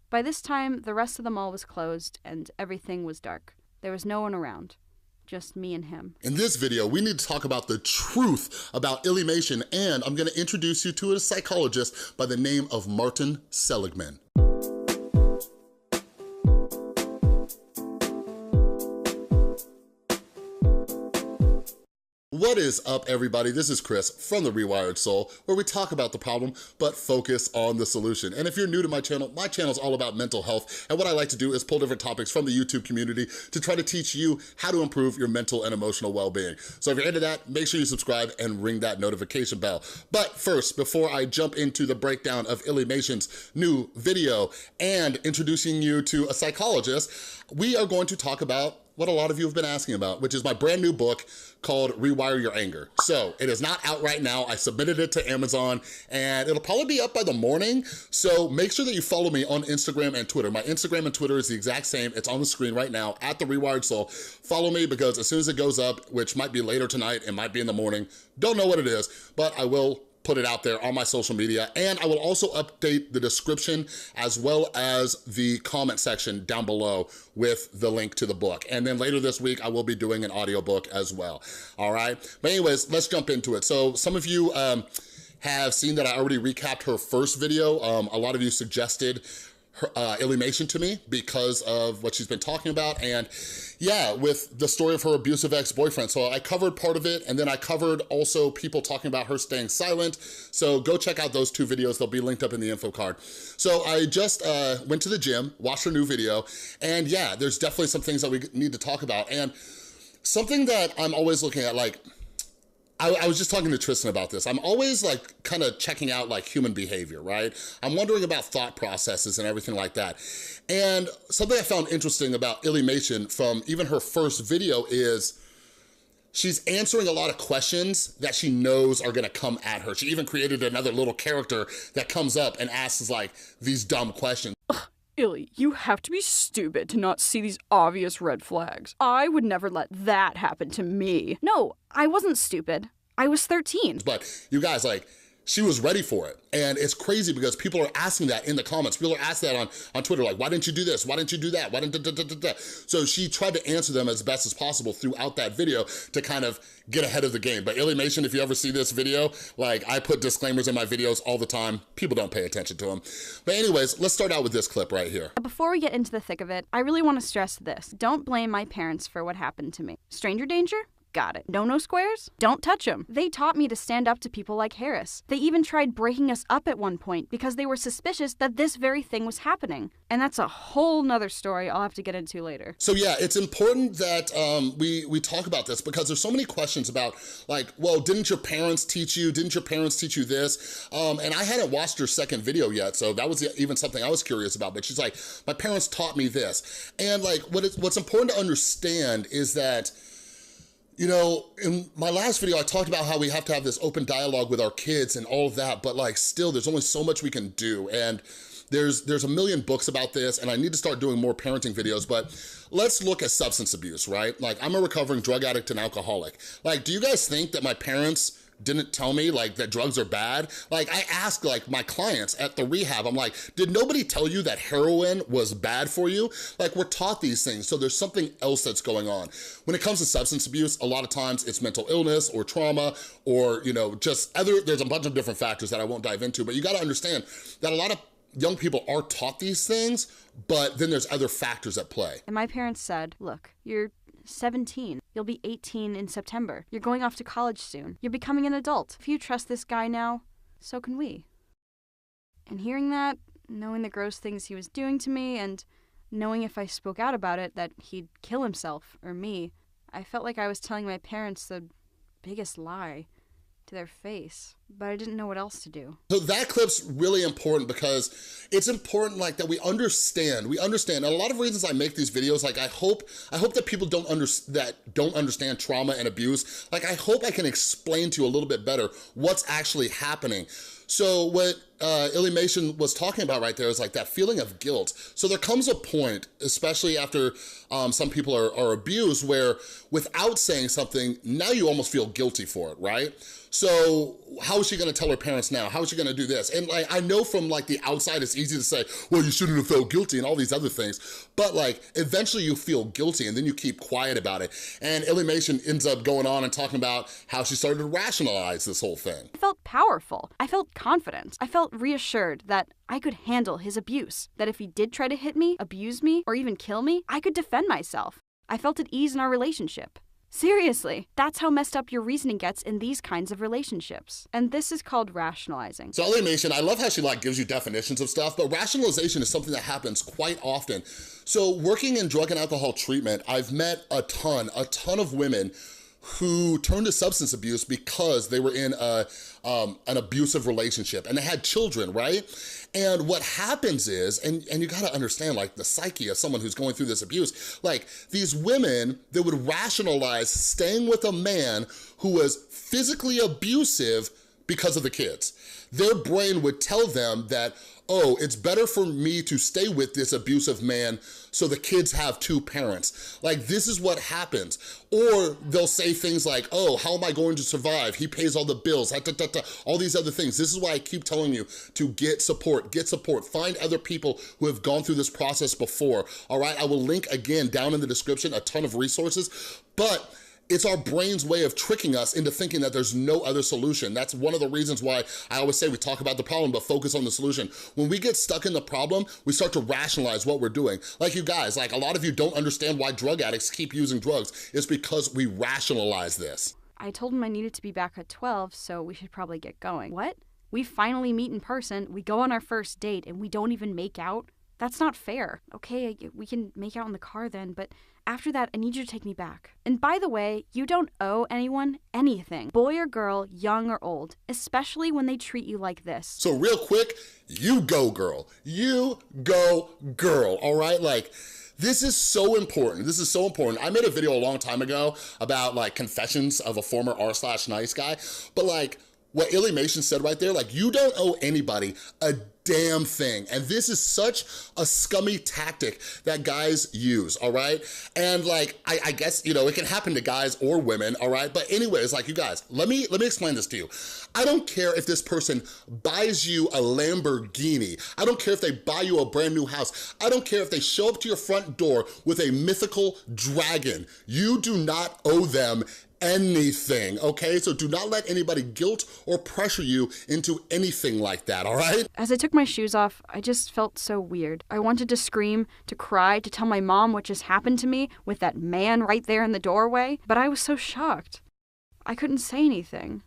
By this time, the rest of the mall was closed and everything was dark. There was no one around. Just me and him. In this video, we need to talk about the truth about Illymation, and I'm gonna introduce you to a psychologist by the name of Martin Seligman. What is up, everybody? This is Chris from The Rewired Soul, where we talk about the problem, but focus on the solution. And if you're new to my channel is all about mental health, and what I like to do is pull different topics from the YouTube community to try to teach you how to improve your mental and emotional well-being. So if you're into that, make sure you subscribe and ring that notification bell. But first, before I jump into the breakdown of Illymation's new video and introducing you to a psychologist, we are going to talk about what a lot of you have been asking about, which is my brand new book called Rewire Your Anger. So it is not out right now. I submitted it to Amazon and it'll probably be up by the morning. So make sure that you follow me on Instagram and Twitter. My Instagram and Twitter is the exact same. It's on the screen right now at The Rewired Soul. Follow me because as soon as it goes up, which might be later tonight, it might be in the morning, don't know what it is, but I will put it out there on my social media, and I will also update the description as well as the comment section down below with the link to the book. And then later this week, I will be doing an audiobook as well, all right? But anyways, let's jump into it. So some of you have seen that I already recapped her first video. A lot of you suggested Illymation to me because of what she's been talking about, and yeah, with the story of her abusive ex-boyfriend. So I covered part of it, and then I covered also people talking about her staying silent. So go check out those two videos. They'll be linked up in the info card. So I just went to the gym, watched her new video, and yeah, there's definitely some things that we need to talk about. And something that I'm always looking at, like, I was just talking to Tristan about this. I'm always like kind of checking out like human behavior, right? I'm wondering about thought processes and everything like that. And something I found interesting about Illymation from even her first video is she's answering a lot of questions that she knows are gonna come at her. She even created another little character that comes up and asks like these dumb questions. Illy, you have to be stupid to not see these obvious red flags. I would never let that happen to me. No, I wasn't stupid. I was 13. But you guys, like, she was ready for it. And it's crazy because people are asking that in the comments. People are asking that on Twitter, like, why didn't you do this? Why didn't you do that? Why didn't da? So she tried to answer them as best as possible throughout that video to kind of get ahead of the game. But Illymation, if you ever see this video, like, I put disclaimers in my videos all the time. People don't pay attention to them. But anyways, let's start out with this clip right here. Before we get into the thick of it, I really want to stress this. Don't blame my parents for what happened to me. Stranger danger? Got it. No squares? Don't touch them. They taught me to stand up to people like Harris. They even tried breaking us up at one point because they were suspicious that this very thing was happening. And that's a whole nother story I'll have to get into later. So yeah, it's important that we talk about this because there's so many questions about like, well, didn't your parents teach you? Didn't your parents teach you this? And I hadn't watched her second video yet, so that was even something I was curious about. But she's like, my parents taught me this. And like, what's important to understand is that, you know, in my last video, I talked about how we have to have this open dialogue with our kids and all of that, but like still, there's only so much we can do. And there's a million books about this, and I need to start doing more parenting videos, but let's look at substance abuse, right? Like, I'm a recovering drug addict and alcoholic. Like, do you guys think that my parents didn't tell me like that drugs are bad? Like, I asked like my clients at the rehab, I'm like, did nobody tell you that heroin was bad for you? Like, we're taught these things, so there's something else that's going on. When it comes to substance abuse, a lot of times it's mental illness or trauma or, you know, just there's a bunch of different factors that I won't dive into, but you gotta understand that a lot of young people are taught these things, but then there's other factors at play. And my parents said, look, you're 17. You'll be 18 in September. You're going off to college soon. You're becoming an adult. If you trust this guy now, so can we. And hearing that, knowing the gross things he was doing to me, and knowing if I spoke out about it that he'd kill himself or me, I felt like I was telling my parents the biggest lie to their face, but I didn't know what else to do. So that clip's really important because it's important like that we understand. And a lot of reasons I make these videos, like I hope that people don't understand trauma and abuse. Like I hope I can explain to you a little bit better what's actually happening. So what Illymation was talking about right there is like that feeling of guilt. So there comes a point, especially after some people are abused, where without saying something, now you almost feel guilty for it, right? So how how is she gonna tell her parents now? How is she gonna do this? And like, I know from like the outside, it's easy to say, well, you shouldn't have felt guilty and all these other things, but like, eventually you feel guilty and then you keep quiet about it. And Illymation ends up going on and talking about how she started to rationalize this whole thing. I felt powerful. I felt confident. I felt reassured that I could handle his abuse, that if he did try to hit me, abuse me, or even kill me, I could defend myself. I felt at ease in our relationship. Seriously, that's how messed up your reasoning gets in these kinds of relationships. And this is called rationalizing. So Illymation, I love how she like gives you definitions of stuff, but rationalization is something that happens quite often. So working in drug and alcohol treatment, I've met a ton of women who turned to substance abuse because they were in an abusive relationship and they had children, right? And what happens is, and you gotta understand like the psyche of someone who's going through this abuse, like these women that would rationalize staying with a man who was physically abusive because of the kids. Their brain would tell them that, oh, it's better for me to stay with this abusive man so the kids have two parents. Like, this is what happens. Or they'll say things like, oh, how am I going to survive? He pays all the bills, all these other things. This is why I keep telling you to get support, find other people who have gone through this process before, all right? I will link again down in the description a ton of resources, but it's our brain's way of tricking us into thinking that there's no other solution. That's one of the reasons why I always say we talk about the problem, but focus on the solution. When we get stuck in the problem, we start to rationalize what we're doing. Like you guys, like a lot of you don't understand why drug addicts keep using drugs. It's because we rationalize this. I told him I needed to be back at 12, so we should probably get going. What? We finally meet in person, we go on our first date, and we don't even make out? That's not fair. Okay, we can make out in the car then, but after that, I need you to take me back. And by the way, you don't owe anyone anything, boy or girl, young or old, especially when they treat you like this. So real quick, you go girl. You go girl, all right? Like, this is so important. This is so important. I made a video a long time ago about like confessions of a former r/nice guy, but like what Illymation said right there, like you don't owe anybody a damn thing. And this is such a scummy tactic that guys use, all right? And like, I guess, you know, it can happen to guys or women, all right? But anyways, like you guys, let me explain this to you. I don't care if this person buys you a Lamborghini. I don't care if they buy you a brand new house. I don't care if they show up to your front door with a mythical dragon. You do not owe them anything, okay? So do not let anybody guilt or pressure you into anything like that, all right? As I took my shoes off, I just felt so weird. I wanted to scream, to cry, to tell my mom what just happened to me with that man right there in the doorway, but I was so shocked. I couldn't say anything.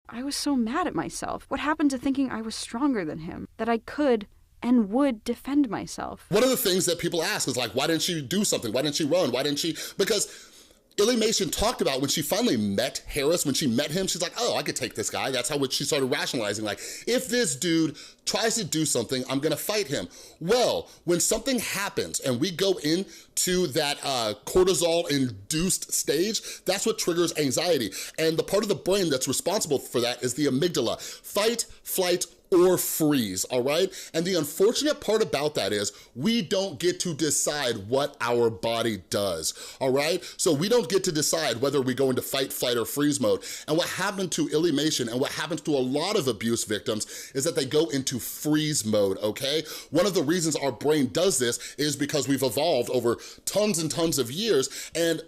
I was so mad at myself. What happened to thinking I was stronger than him? That I could and would defend myself? One of the things that people ask is like, why didn't she do something? Why didn't she run? Why didn't she? Because Illymation talked about when she finally met Harris, when she met him, she's like, oh, I could take this guy. That's how she started rationalizing, like, if this dude tries to do something, I'm gonna fight him. Well, when something happens and we go into that cortisol-induced stage, that's what triggers anxiety. And the part of the brain that's responsible for that is the amygdala. Fight, flight, or freeze, all right? And the unfortunate part about that is we don't get to decide what our body does, all right? So we don't get to decide whether we go into fight, flight, or freeze mode. And what happened to Illymation and what happens to a lot of abuse victims is that they go into freeze mode, okay? One of the reasons our brain does this is because we've evolved over tons and tons of years, and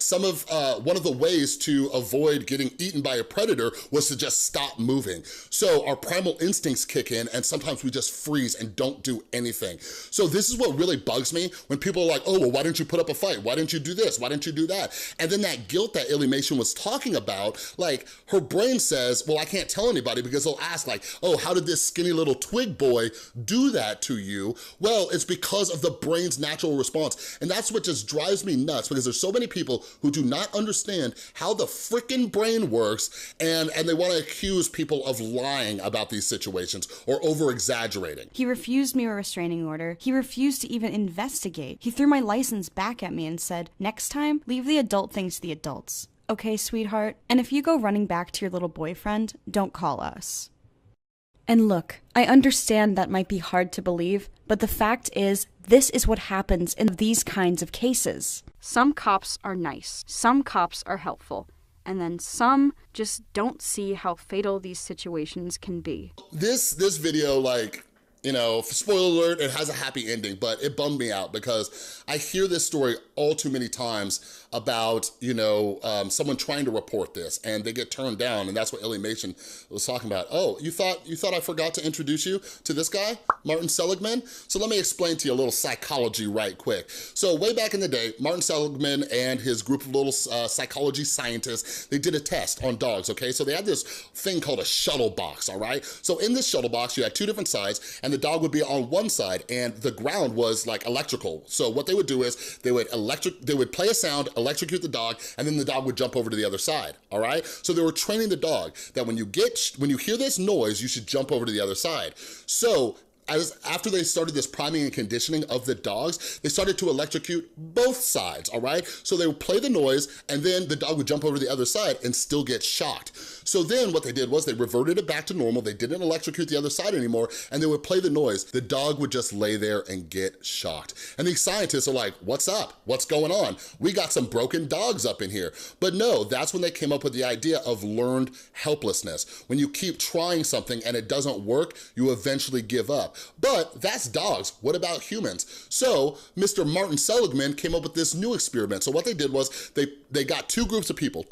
one of the ways to avoid getting eaten by a predator was to just stop moving. So our primal instincts kick in, and sometimes we just freeze and don't do anything. So this is what really bugs me when people are like, oh, well, why didn't you put up a fight? Why didn't you do this? Why didn't you do that? And then that guilt that Illymation was talking about, like her brain says, well, I can't tell anybody because they'll ask like, oh, how did this skinny little twig boy do that to you? Well, it's because of the brain's natural response. And that's what just drives me nuts, because there's so many people who do not understand how the freaking brain works, and they wanna accuse people of lying about these situations or over-exaggerating. He refused me a restraining order. He refused to even investigate. He threw my license back at me and said, next time, leave the adult things to the adults. Okay, sweetheart? And if you go running back to your little boyfriend, don't call us. And look, I understand that might be hard to believe, but the fact is, this is what happens in these kinds of cases. Some cops are nice. Some cops are helpful. and then some just don't see how fatal these situations can be. This video, like, you know, spoiler alert, it has a happy ending, but it bummed me out because I hear this story all too many times about, you know, someone trying to report this and they get turned down, and that's what Illymation was talking about. Oh, you thought I forgot to introduce you to this guy, Martin Seligman? So let me explain to you a little psychology right quick. So way back in the day, Martin Seligman and his group of little psychology scientists, they did a test on dogs, okay? So they had this thing called a shuttle box, all right? So in this shuttle box, you had two different sides, and the dog would be on one side, and the ground was like electrical. So what they would do is they would play a sound, electrocute the dog, and then the dog would jump over to the other side, all right? So they were training the dog that when you hear this noise, you should jump over to the other side. So after they started this priming and conditioning of the dogs, they started to electrocute both sides, all right? So they would play the noise, and then the dog would jump over to the other side and still get shocked. So then what they did was they reverted it back to normal. They didn't electrocute the other side anymore, and they would play the noise. The dog would just lay there and get shocked. And these scientists are like, what's up? What's going on? We got some broken dogs up in here. But no, that's when they came up with the idea of learned helplessness. When you keep trying something and it doesn't work, you eventually give up. But that's dogs. What about humans? So Mr. Martin Seligman came up with this new experiment. So what they did was they got two groups of people,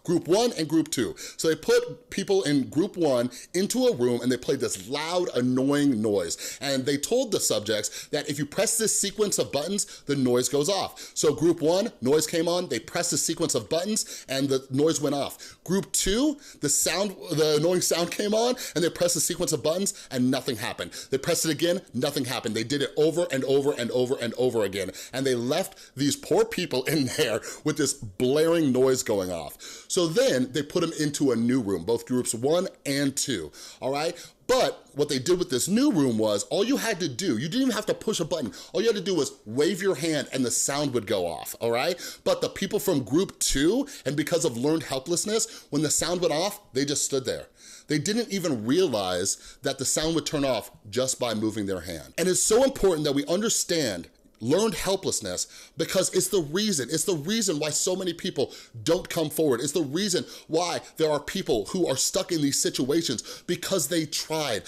group 1 and group 2. So they put people in group 1 into a room and they played this loud, annoying noise. And they told the subjects that if you press this sequence of buttons, the noise goes off. So group 1, noise came on, they pressed the sequence of buttons and the noise went off. Group 2, the annoying sound came on and they pressed the sequence of buttons and nothing happened. They pressed it again, nothing happened. They did it over and over and over and over again. And they left these poor people in there with this blaring noise going off. So then they put them into a new room, both groups 1 and 2, all right? But what they did with this new room was all you had to do, you didn't even have to push a button. All you had to do was wave your hand and the sound would go off, all right? But the people from group 2, and because of learned helplessness, when the sound went off, they just stood there. They didn't even realize that the sound would turn off just by moving their hand. And it's so important that we understand learned helplessness because it's the reason why so many people don't come forward. It's the reason why there are people who are stuck in these situations because they tried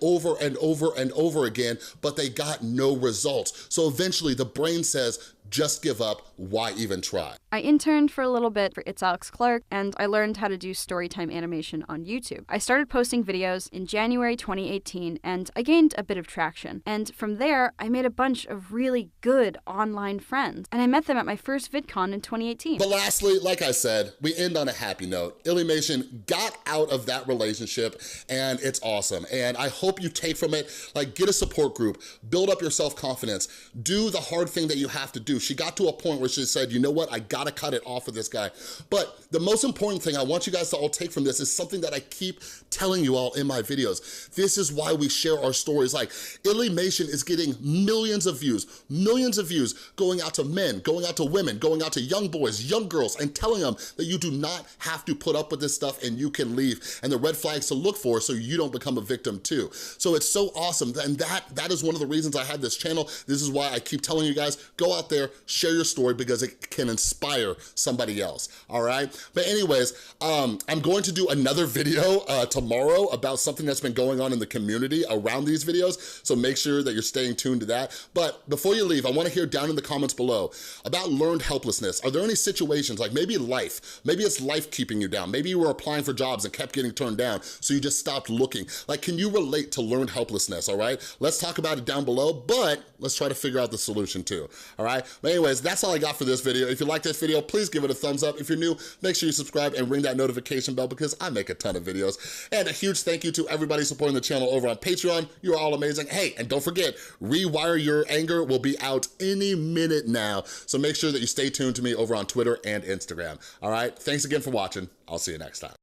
over and over and over again, but they got no results. So eventually the brain says, just give up, why even try? I interned for a little bit for It's Alex Clark, and I learned how to do storytime animation on YouTube. I started posting videos in January 2018, and I gained a bit of traction. And from there, I made a bunch of really good online friends, and I met them at my first VidCon in 2018. But lastly, like I said, we end on a happy note. Illymation got out of that relationship, and it's awesome. And I hope you take from it, like, get a support group, build up your self-confidence, do the hard thing that you have to do. She got to a point where she said, you know what, I gotta cut it off with this guy. But the most important thing I want you guys to all take from this is something that I keep telling you all in my videos. This is why we share our stories. Like, Illymation is getting millions of views going out to men, going out to women, going out to young boys, young girls, and telling them that you do not have to put up with this stuff and you can leave, and the red flags to look for so you don't become a victim too. So it's so awesome, and that is one of the reasons I have this channel. This is why I keep telling you guys, go out there, share your story because it can inspire somebody else, all right? But anyways, I'm going to do another video tomorrow about something that's been going on in the community around these videos, so make sure that you're staying tuned to that. But before you leave, I wanna hear down in the comments below about learned helplessness. Are there any situations, like maybe it's life keeping you down. Maybe you were applying for jobs and kept getting turned down, so you just stopped looking. Like, can you relate to learned helplessness, all right? Let's talk about it down below, but let's try to figure out the solution too, all right? But anyways, that's all I got for this video. If you like this video, please give it a thumbs up. If you're new, make sure you subscribe and ring that notification bell because I make a ton of videos. And a huge thank you to everybody supporting the channel over on Patreon. You are all amazing. Hey, and don't forget, Rewire Your Anger will be out any minute now. So make sure that you stay tuned to me over on Twitter and Instagram. All right, thanks again for watching. I'll see you next time.